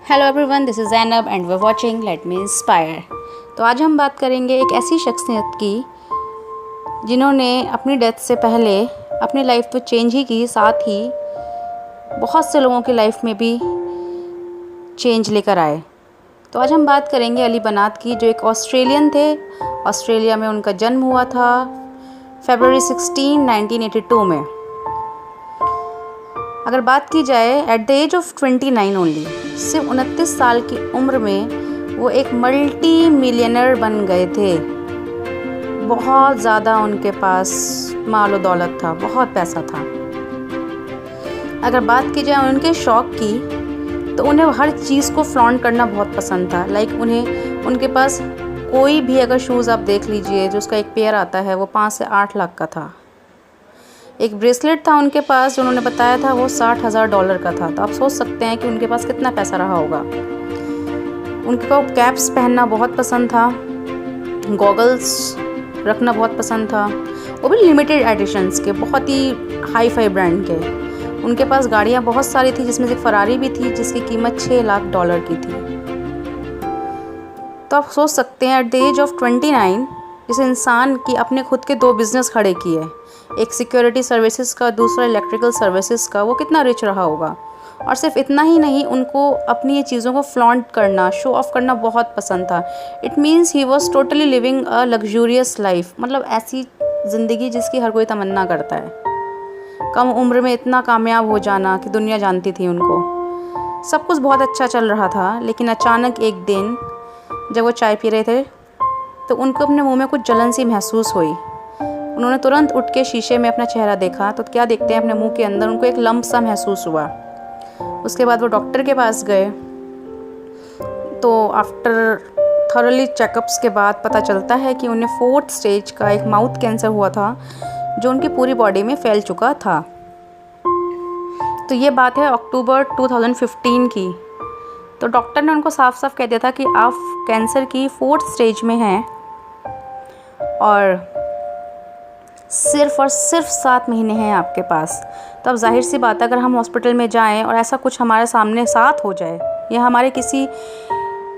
Hello everyone, this is Zainab and we are watching let me inspire. तो आज हम बात करेंगे एक ऐसी शख्सियत की जिन्होंने अपनी डेथ से पहले अपनी लाइफ तो चेंज ही की, साथ ही बहुत से लोगों की लाइफ में भी चेंज लेकर आए। तो आज हम बात करेंगे अली बनात की, जो एक ऑस्ट्रेलियन थे। ऑस्ट्रेलिया में उनका जन्म हुआ था फरवरी 16, 1982 में। अगर बात की जाए at the age of 29 only, सिर्फ 29 साल की उम्र में वो एक मल्टी मिलियनर बन गए थे। बहुत ज़्यादा उनके पास माल दौलत था, बहुत पैसा था। अगर बात की जाए उनके शौक़ की, तो उन्हें हर चीज़ को फ्लॉन्ट करना बहुत पसंद था। उनके पास कोई भी अगर शूज़ आप देख लीजिए, जो उसका एक पेयर आता है वो 5 से 8 लाख का था। एक ब्रेसलेट था उनके पास जो उन्होंने बताया था वो $60,000 का था। तो आप सोच सकते हैं कि उनके पास कितना पैसा रहा होगा। उनको कैप्स पहनना बहुत पसंद था, गॉगल्स रखना बहुत पसंद था, वो भी लिमिटेड एडिशंस के, बहुत ही हाई फाई ब्रांड के। उनके पास गाड़ियाँ बहुत सारी थी, जिसमें से फरारी भी थी जिसकी कीमत $6 लाख की थी। तो आप सोच सकते हैं एट द एज ऑफ 29 इस इंसान की अपने खुद के 2 बिज़नेस खड़े किए, एक सिक्योरिटी सर्विसेज का, दूसरा इलेक्ट्रिकल सर्विसेज का। वो कितना रिच रहा होगा। और सिर्फ इतना ही नहीं, उनको अपनी ये चीज़ों को फ्लॉन्ट करना, शो ऑफ करना बहुत पसंद था। It means he was totally living a luxurious life, मतलब ऐसी ज़िंदगी जिसकी हर कोई तमन्ना करता है। कम उम्र में इतना कामयाब हो जाना कि दुनिया जानती थी उनको। सब कुछ बहुत अच्छा चल रहा था, लेकिन अचानक एक दिन जब वो चाय पी रहे थे तो उनको अपने मुंह में कुछ जलन सी महसूस हुई। उन्होंने तुरंत उठ के शीशे में अपना चेहरा देखा तो क्या देखते हैं, अपने मुंह के अंदर उनको एक लंप सा महसूस हुआ। उसके बाद वो डॉक्टर के पास गए। तो आफ्टर थॉरली चेकअप्स के बाद पता चलता है कि उन्हें 4th स्टेज का एक माउथ कैंसर हुआ था, जो उनकी पूरी बॉडी में फैल चुका था। तो ये बात है अक्टूबर 2015 की। तो डॉक्टर ने उनको साफ साफ कह दिया था कि आप कैंसर की 4th स्टेज में हैं और सिर्फ 7 महीने हैं आपके पास। तो अब जाहिर सी बात है, अगर हम हॉस्पिटल में जाएं और ऐसा कुछ हमारे सामने साथ हो जाए या हमारे किसी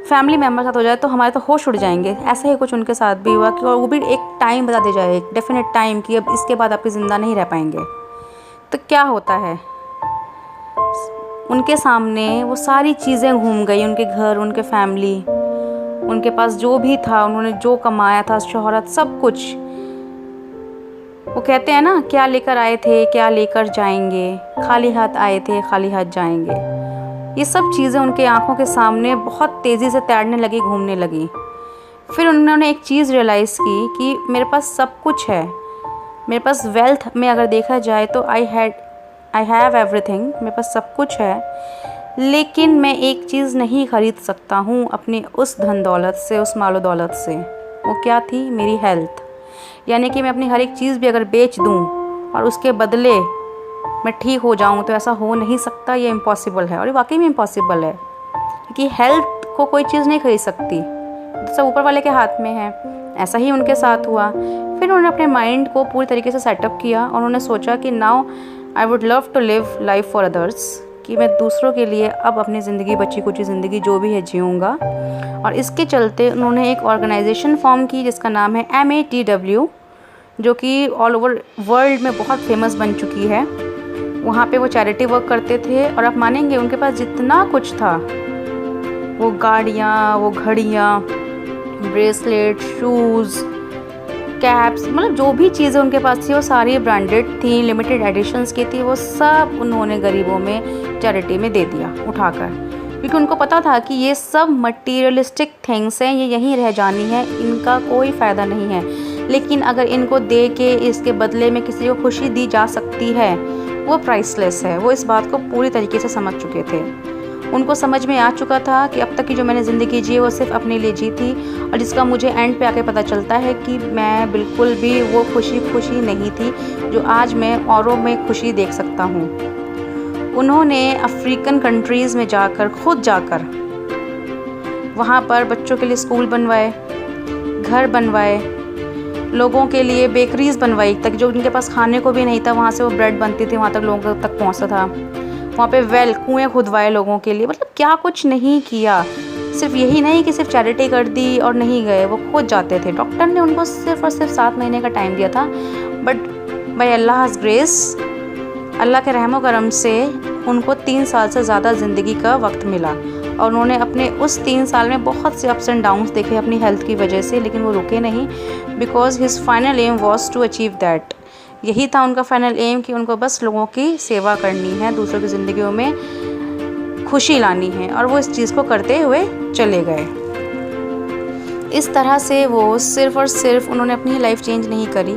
फैमिली मेम्बर साथ हो जाए तो हमारे तो होश उड़ जाएंगे। ऐसा ही कुछ उनके साथ भी हुआ कि, और वो भी एक टाइम बता दिया जाए, एक डेफिनेट टाइम, कि अब इसके बाद आप ज़िंदा नहीं रह पाएंगे। तो क्या होता है, उनके सामने वो सारी चीज़ें घूम गई, उनके घर, उनके फैमिली, उनके पास जो भी था, उन्होंने जो कमाया था, शोहरत, सब कुछ। वो कहते हैं ना, क्या लेकर आए थे क्या लेकर जाएंगे, खाली हाथ आए थे खाली हाथ जाएंगे। ये सब चीज़ें उनके आंखों के सामने बहुत तेज़ी से तैरने लगी, घूमने लगी। फिर उन्होंने एक चीज़ रियलाइज़ की कि मेरे पास सब कुछ है, मेरे पास वेल्थ में अगर देखा जाए तो आई हैव एवरीथिंग, मेरे पास सब कुछ है, लेकिन मैं एक चीज़ नहीं ख़रीद सकता हूँ अपने उस धन दौलत से, उस मालो दौलत से। वो क्या थी? मेरी हेल्थ। यानी कि मैं अपनी हर एक चीज़ भी अगर बेच दूँ और उसके बदले मैं ठीक हो जाऊँ, तो ऐसा हो नहीं सकता, ये इम्पॉसिबल है। और ये वाकई में इम्पॉसिबल है, क्योंकि हेल्थ को कोई चीज़ नहीं खरीद सकती, तो सब ऊपर वाले के हाथ में है। ऐसा ही उनके साथ हुआ। फिर उन्होंने अपने माइंड को पूरी तरीके से सेटअप किया और उन्होंने सोचा कि now I would love to live life for others, कि मैं दूसरों के लिए अब अपनी ज़िंदगी, बची कुची ज़िंदगी जो भी है, जीऊँगा। और इसके चलते उन्होंने एक ऑर्गेनाइजेशन फॉर्म की जिसका नाम है MATW, जो कि ऑल ओवर वर्ल्ड में बहुत फेमस बन चुकी है। वहाँ पे वो चैरिटी वर्क करते थे और आप मानेंगे उनके पास जितना कुछ था, वो गाड़ियाँ, वो घड़ियाँ, ब्रेसलेट, शूज़, कैप्स, मतलब जो भी चीज़ें उनके पास थी वो सारी ब्रांडेड थी, लिमिटेड एडिशंस की थी। वो सब उन्होंने गरीबों में चैरिटी में दे दिया उठाकर, क्योंकि उनको पता था कि ये सब मटीरियलिस्टिक थिंग्स हैं, ये यहीं रह जानी है, इनका कोई फ़ायदा नहीं है। लेकिन अगर इनको दे के इसके बदले में किसी को खुशी दी जा सकती है, वो प्राइसलेस है। वो इस बात को पूरी तरीके से समझ चुके थे। उनको समझ में आ चुका था कि अब तक की जो मैंने ज़िंदगी जी है वो सिर्फ अपने लिए जी थी, और जिसका मुझे एंड पे आके पता चलता है कि मैं बिल्कुल भी वो खुशी नहीं थी जो आज मैं औरों में खुशी देख सकता हूँ। उन्होंने अफ्रीकन कंट्रीज़ में खुद जाकर वहाँ पर बच्चों के लिए स्कूल बनवाए, घर बनवाए, लोगों के लिए बेकरीज़ बनवाई, तक जो उनके पास खाने को भी नहीं था वहाँ से वो ब्रेड बनती थी, वहाँ तक लोगों तक पहुँचता था। वहाँ पे कुएँ खुदवाए लोगों के लिए, मतलब क्या कुछ नहीं किया। सिर्फ यही नहीं कि सिर्फ चैरिटी कर दी और नहीं गए, वो खुद जाते थे। डॉक्टर ने उनको सिर्फ और सिर्फ 7 महीने का टाइम दिया था, बट बाय अल्लाह's ग्रेस, अल्लाह के रहमो करम से उनको 3 साल से ज़्यादा ज़िंदगी का वक्त मिला और उन्होंने अपने उस 3 साल में बहुत से अप्स एंड डाउन्स देखे अपनी हेल्थ की वजह से, लेकिन वो रुके नहीं, because his final aim was to achieve that. यही था उनका फाइनल एम कि उनको बस लोगों की सेवा करनी है, दूसरों की ज़िंदगियों में खुशी लानी है, और वो इस चीज़ को करते हुए चले गए। इस तरह से वो सिर्फ़ और सिर्फ उन्होंने अपनी लाइफ चेंज नहीं करी,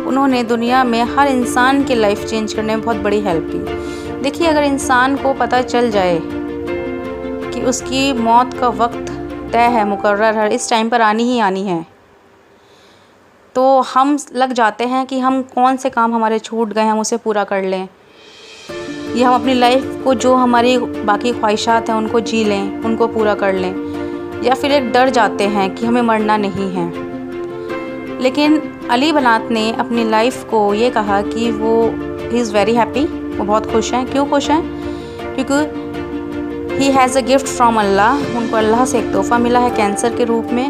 उन्होंने दुनिया में हर इंसान की लाइफ चेंज करने में बहुत बड़ी हेल्प की। देखिए, अगर इंसान को पता चल जाए कि उसकी मौत का वक्त तय है, मुकर्रर है, इस टाइम पर आनी ही आनी है, तो हम लग जाते हैं कि हम कौन से काम हमारे छूट गए हम उसे पूरा कर लें, या हम अपनी लाइफ को जो हमारी बाकी ख्वाहिशात हैं उनको जी लें, उनको पूरा कर लें, या फिर एक डर जाते हैं कि हमें मरना नहीं है। लेकिन अली बनात ने अपनी लाइफ को ये कहा कि वो ही इज़ वेरी हैप्पी, वो बहुत खुश हैं। क्यों खुश हैं? क्योंकि he has a gift from Allah, उनको अल्लाह से एक तोहफ़ा मिला है कैंसर के रूप में।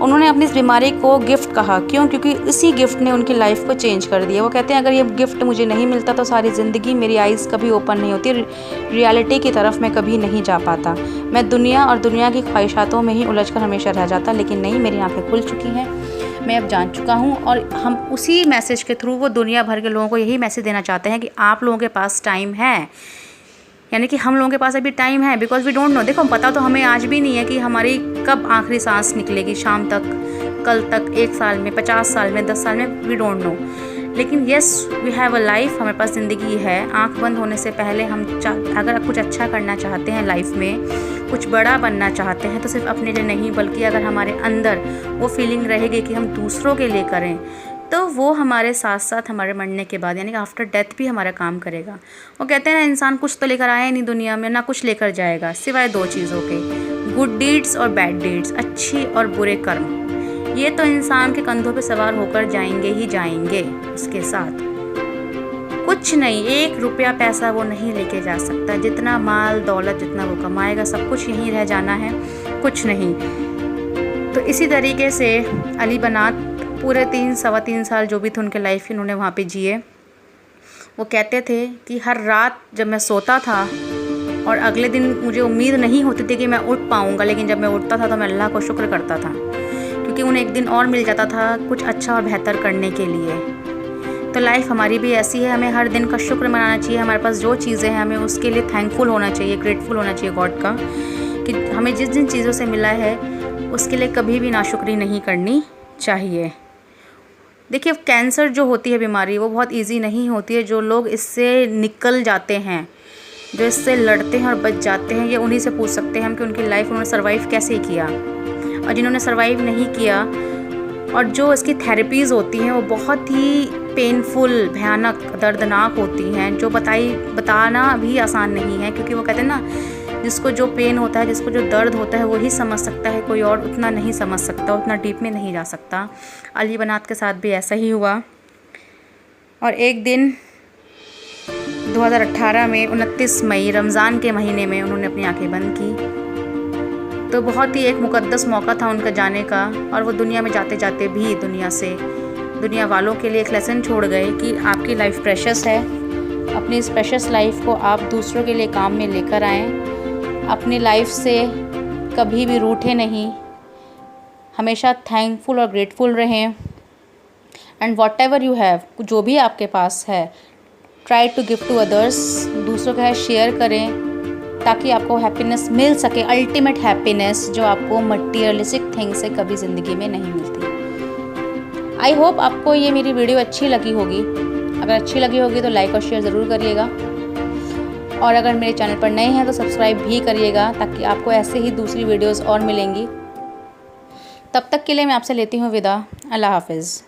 उन्होंने अपनी इस बीमारी को गिफ्ट कहा। क्यों? क्योंकि इसी गिफ्ट ने उनकी लाइफ को चेंज कर दिया। वो कहते हैं अगर ये गिफ्ट मुझे नहीं मिलता तो सारी ज़िंदगी मेरी आइज़ कभी ओपन नहीं होती, रियलिटी की तरफ मैं कभी नहीं जा पाता, मैं दुनिया और दुनिया की ख्वाहिशातों में ही उलझकर हमेशा रह जाता। लेकिन नहीं, मेरी आंखें खुल चुकी हैं, मैं अब जान चुका हूँ, और हम उसी मैसेज के थ्रू वो दुनिया भर के लोगों को यही मैसेज देना चाहते हैं कि आप लोगों के पास टाइम है, यानी कि हम लोगों के पास अभी टाइम है, बिकॉज वी डोंट नो। देखो, पता तो हमें आज भी नहीं है कि हमारी कब आखिरी सांस निकलेगी, शाम तक, कल तक, 1 साल में, 50 साल में, 10 साल में, वी डोंट नो। लेकिन yes, we have a life, हमारे पास ज़िंदगी है। आँख बंद होने से पहले हम अगर कुछ अच्छा करना चाहते हैं लाइफ में, कुछ बड़ा बनना चाहते हैं, तो सिर्फ अपने लिए नहीं, बल्कि अगर हमारे अंदर वो फीलिंग रहेगी कि हम दूसरों के लिए करें, तो वो हमारे साथ साथ हमारे मरने के बाद, यानी कि आफ्टर डेथ भी हमारा काम करेगा। वो कहते हैं ना, इंसान कुछ तो लेकर आया नहीं दुनिया में, ना कुछ लेकर जाएगा, सिवाय 2 चीज़ों के, गुड डीड्स और बैड डीड्स, अच्छी और बुरे कर्म। ये तो इंसान के कंधों पे सवार होकर जाएंगे ही जाएंगे, उसके साथ कुछ नहीं, 1 रुपया पैसा वो नहीं लेके जा सकता। जितना माल दौलत जितना वो कमाएगा, सब कुछ यहीं रह जाना है, कुछ नहीं। तो इसी तरीके से अली बनात पूरे 3-3.25 साल जो भी थे उनके लाइफ के, उन्होंने वहाँ पे जिए। वो कहते थे कि हर रात जब मैं सोता था और अगले दिन मुझे उम्मीद नहीं होती थी कि मैं उठ पाऊँगा, लेकिन जब मैं उठता था तो मैं अल्लाह को शुक्र करता था, क्योंकि उन्हें एक दिन और मिल जाता था कुछ अच्छा और बेहतर करने के लिए। तो लाइफ हमारी भी ऐसी है, हमें हर दिन का शुक्र मनाना चाहिए। हमारे पास जो चीज़ें हैं हमें उसके लिए थैंकफुल होना चाहिए, ग्रेटफुल होना चाहिए गॉड का, कि हमें जिन चीज़ों से मिला है उसके लिए कभी भी नाशुक्री नहीं करनी चाहिए। देखिए, कैंसर जो होती है बीमारी, वो बहुत इजी नहीं होती है। जो लोग इससे निकल जाते हैं, जो इससे लड़ते हैं और बच जाते हैं, ये उन्हीं से पूछ सकते हैं हम कि उनकी लाइफ उन्होंने सर्वाइव कैसे किया। और जिन्होंने सर्वाइव नहीं किया, और जो इसकी थेरेपीज़ होती हैं वो बहुत ही पेनफुल, भयानक, दर्दनाक होती हैं, जो बताना भी आसान नहीं है, क्योंकि वो कहते हैं ना, जिसको जो पेन होता है, जिसको जो दर्द होता है, वही समझ सकता है, कोई और उतना नहीं समझ सकता, उतना डीप में नहीं जा सकता। अली बनात के साथ भी ऐसा ही हुआ। और एक दिन 2018 में 29 मई रमज़ान के महीने में उन्होंने अपनी आंखें बंद की। तो बहुत ही एक मुकद्दस मौका था उनका जाने का, और वो दुनिया में जाते जाते भी दुनिया वालों के लिए एक लेसन छोड़ गए कि आपकी लाइफ प्रेशस है। अपनी इस प्रेशस लाइफ को आप दूसरों के लिए काम में लेकर आएँ। अपनी लाइफ से कभी भी रूठे नहीं, हमेशा थैंकफुल और ग्रेटफुल रहें। And whatever you have, जो भी आपके पास है, try to give to others, दूसरों के साथ शेयर करें, ताकि आपको हैप्पीनेस मिल सके, अल्टीमेट हैप्पीनेस, जो आपको मटीरियलिस्टिक थिंग से कभी ज़िंदगी में नहीं मिलती। आई होप आपको ये मेरी वीडियो अच्छी लगी होगी। अगर अच्छी लगी होगी तो लाइक और शेयर ज़रूर करिएगा, और अगर मेरे चैनल पर नए हैं तो सब्सक्राइब भी करिएगा, ताकि आपको ऐसे ही दूसरी वीडियोस और मिलेंगी। तब तक के लिए मैं आपसे लेती हूँ विदा। अल्लाह हाफिज़।